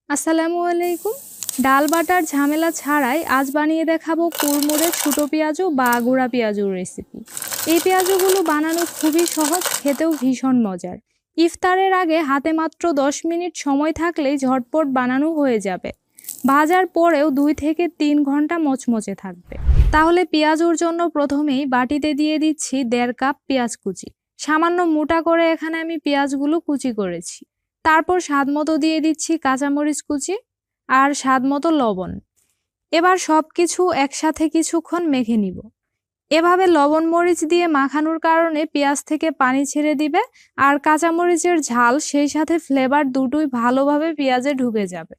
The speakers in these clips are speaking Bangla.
আসসালামু আলাইকুম। ডাল বাটার ঝামেলা ছাড়াই আজ বানিয়ে দেখাবো কুড়মুড়ে ছোটো পেঁয়াজু বা গুঁড়া পেঁয়াজুর রেসিপি। এই পেঁয়াজুগুলো বানানো খুবই সহজ, খেতেও ভীষণ মজার। ইফতারের আগে হাতে মাত্র 10 মিনিট সময় থাকলেই ঝটপট বানানো হয়ে যাবে। ভাজার পরেও 2 থেকে 3 ঘন্টা মচমচে থাকবে। তাহলে পেঁয়াজুর জন্য প্রথমেই বাটিতে দিয়ে দিচ্ছি 1.5 কাপ পেঁয়াজ কুচি। সামান্য মোটা করে এখানে আমি পেঁয়াজগুলো কুচি করেছি। তারপর স্বাদমতো দিয়ে দিচ্ছি কাঁচামরিচ কুচি আর স্বাদমতো লবণ। এবার সব কিছু একসাথে কিছুক্ষণ মেখে নিব। এভাবে লবণ মরিচ দিয়ে মাখানোর কারণে পেঁয়াজ থেকে পানি ছেড়ে দিবে আর কাঁচামরিচের ঝাল সেই সাথে ফ্লেভার দুটোই ভালোভাবে পেঁয়াজে ঢুকে যাবে।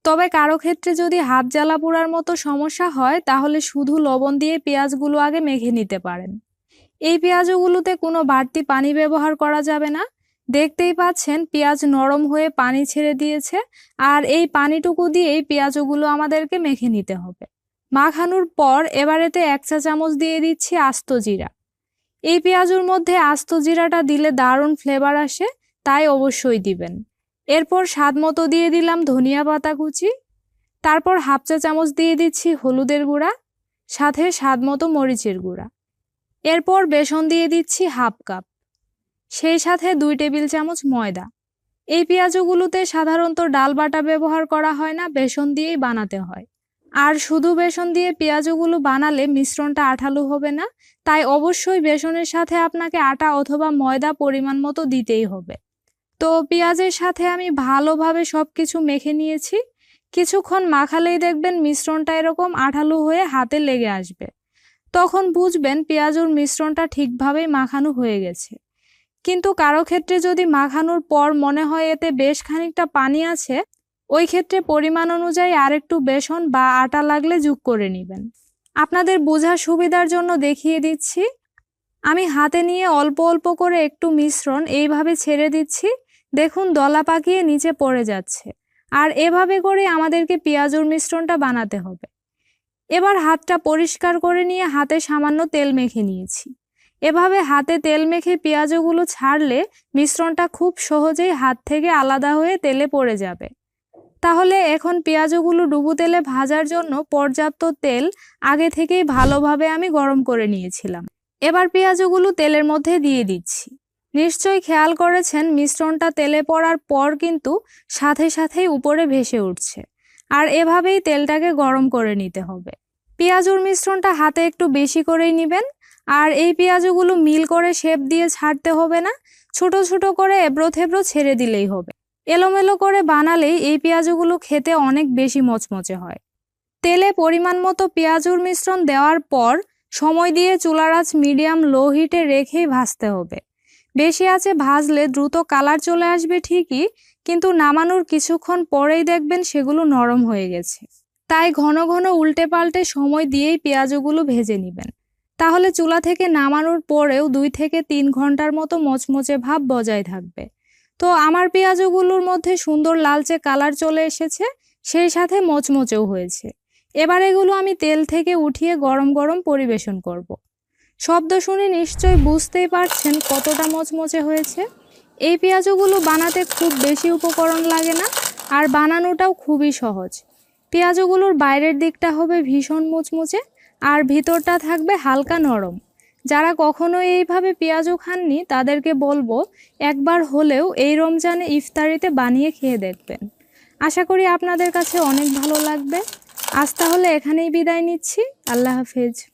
তবে কারো ক্ষেত্রে যদি হাত জ্বালা পোড়ার মতো সমস্যা হয় তাহলে শুধু লবণ দিয়ে পেঁয়াজগুলো আগে মেখে নিতে পারেন। এই পেঁয়াজগুলোতে কোনো বাড়তি পানি ব্যবহার করা যাবে না। দেখতেই পাচ্ছেন পেঁয়াজ নরম হয়ে পানি ছেড়ে দিয়েছে আর এই পানিটুকু দিয়েই পেঁয়াজগুলো আমাদেরকে মেখে নিতে হবে। মাখানোর পর এবার এতে 1 চা চামচ দিয়ে দিচ্ছি আস্ত জিরা। এই পেঁয়াজুর মধ্যে আস্ত জিরাটা দিলে দারুণ ফ্লেভার আসে, তাই অবশ্যই দিবেন। এরপর স্বাদ মতো দিয়ে দিলাম ধনিয়া পাতা কুচি। তারপর 1/2 চা চামচ দিয়ে দিচ্ছি হলুদের গুঁড়া, সাথে স্বাদ মতো মরিচের গুঁড়া। এরপর বেসন দিয়ে দিচ্ছি 1/2 কাপ, সেই সাথে 2 টেবিল চামচ ময়দা। এই পেঁয়াজগুলোতে সাধারণত ডাল বাটা ব্যবহার করা হয় না, বেসন দিয়েই বানাতে হয়। আর শুধু বেসন দিয়ে পেঁয়াজগুলো বানালে মিশ্রণটা আঠালো হবে না, তাই অবশ্যই বেসনের সাথে আপনাকে আটা অথবা ময়দা পরিমাণ মতো দিতেই হবে। তো পেঁয়াজের সাথে আমি ভালোভাবে সব কিছু মেখে নিয়েছি। কিছুক্ষণ মাখালেই দেখবেন মিশ্রণটা এরকম আঠালো হয়ে হাতে লেগে আসবে। তখন বুঝবেন পেঁয়াজুর মিশ্রণটা ঠিকভাবেই মাখানো হয়ে গেছে। কিন্তু কারো ক্ষেত্রে যদি মাখানোর পর মনে হয় এতে বেশ খানিকটা পানি আছে, ওই ক্ষেত্রে পরিমাণ অনুযায়ী আরেকটু বেসন বা আটা লাগলে যোগ করে নেবেন। আপনাদের বোঝার সুবিধার জন্য দেখিয়ে দিচ্ছি। আমি হাতে নিয়ে অল্প অল্প করে একটু মিশ্রণ এইভাবে ছেড়ে দিচ্ছি। দেখুন দলা পাকিয়ে নিচে পড়ে যাচ্ছে। আর এভাবে করে আমাদেরকে পেঁয়াজুর মিশ্রণটা বানাতে হবে। এবার হাতটা পরিষ্কার করে নিয়ে হাতে সামান্য তেল মেখে নিয়েছি। এভাবে হাতে তেল মেখে পেঁয়াজগুলো ছাড়লে মিশ্রণটা খুব সহজেই হাত থেকে আলাদা হয়ে তেলে পড়ে যাবে। তাহলে এখন পেঁয়াজগুলো ডুবো তেলে ভাজার জন্য পর্যাপ্ত তেল আগে থেকেই ভালোভাবে আমি গরম করে নিয়েছিলাম। এবার পেঁয়াজগুলো তেলের মধ্যে দিয়ে দিচ্ছি। নিশ্চয়ই খেয়াল করেছেন মিশ্রণটা তেলে পড়ার পর কিন্তু সাথে সাথেই উপরে ভেসে উঠছে। আর এভাবেই তেলটাকে গরম করে নিতে হবে। পেঁয়াজুর মিশ্রণটা হাতে একটু বেশি করেই নেবেন। আর এই পেঁয়াজগুলো মিল করে শেপ দিয়ে ছাড়তে হবে না, ছোট ছোট করে এবড়ো থেবড়ো ছেড়ে দিলেই হবে। এলোমেলো করে বানালেই এই পেঁয়াজগুলো খেতে অনেক বেশি মচমচে হয়। তেলে পরিমাণ মতো পেঁয়াজুর মিশ্রণ দেওয়ার পর সময় দিয়ে চুলার আঁচ মিডিয়াম লো হিটে রেখেই ভাজতে হবে। বেশি আঁচে ভাজলে দ্রুত কালার চলে আসবে ঠিকই, কিন্তু নামানোর কিছুক্ষণ পরেই দেখবেন সেগুলো নরম হয়ে গেছে। তাই ঘন ঘন উল্টে পাল্টে সময় দিয়েই পেঁয়াজগুলো ভেজে নেবেন। তাহলে চুলা থেকে নামানোর পরেও 2 থেকে 3 ঘন্টার মতো মচমচে ভাব বজায় থাকবে। তো আমার পেঁয়াজগুলোর মধ্যে সুন্দর লালচে কালার চলে এসেছে, সেই সাথে মচমচেও হয়েছে। এবার এগুলো আমি তেল থেকে উঠিয়ে গরম গরম পরিবেশন করব। শব্দ শুনে নিশ্চয়ই বুঝতেই পারছেন কতটা মচমচে হয়েছে। এই পেঁয়াজগুলো বানাতে খুব বেশি উপকরণ লাগে না, আর বানানোটাও খুবই সহজ। পেঁয়াজগুলোর বাইরের দিকটা হবে ভীষণ মুচমুচে আর ভিতরটা থাকবে হালকা নরম। যারা কখনো এইভাবে পেঁয়াজু খাননি তাদেরকে বলবো একবার হলেও এই রমজানে ইফতারিতে বানিয়ে খেয়ে দেখবেন। আশা করি আপনাদের কাছে অনেক ভালো লাগবে। আজ তাহলে এখানেই বিদায় নিচ্ছি। আল্লাহ হাফেজ।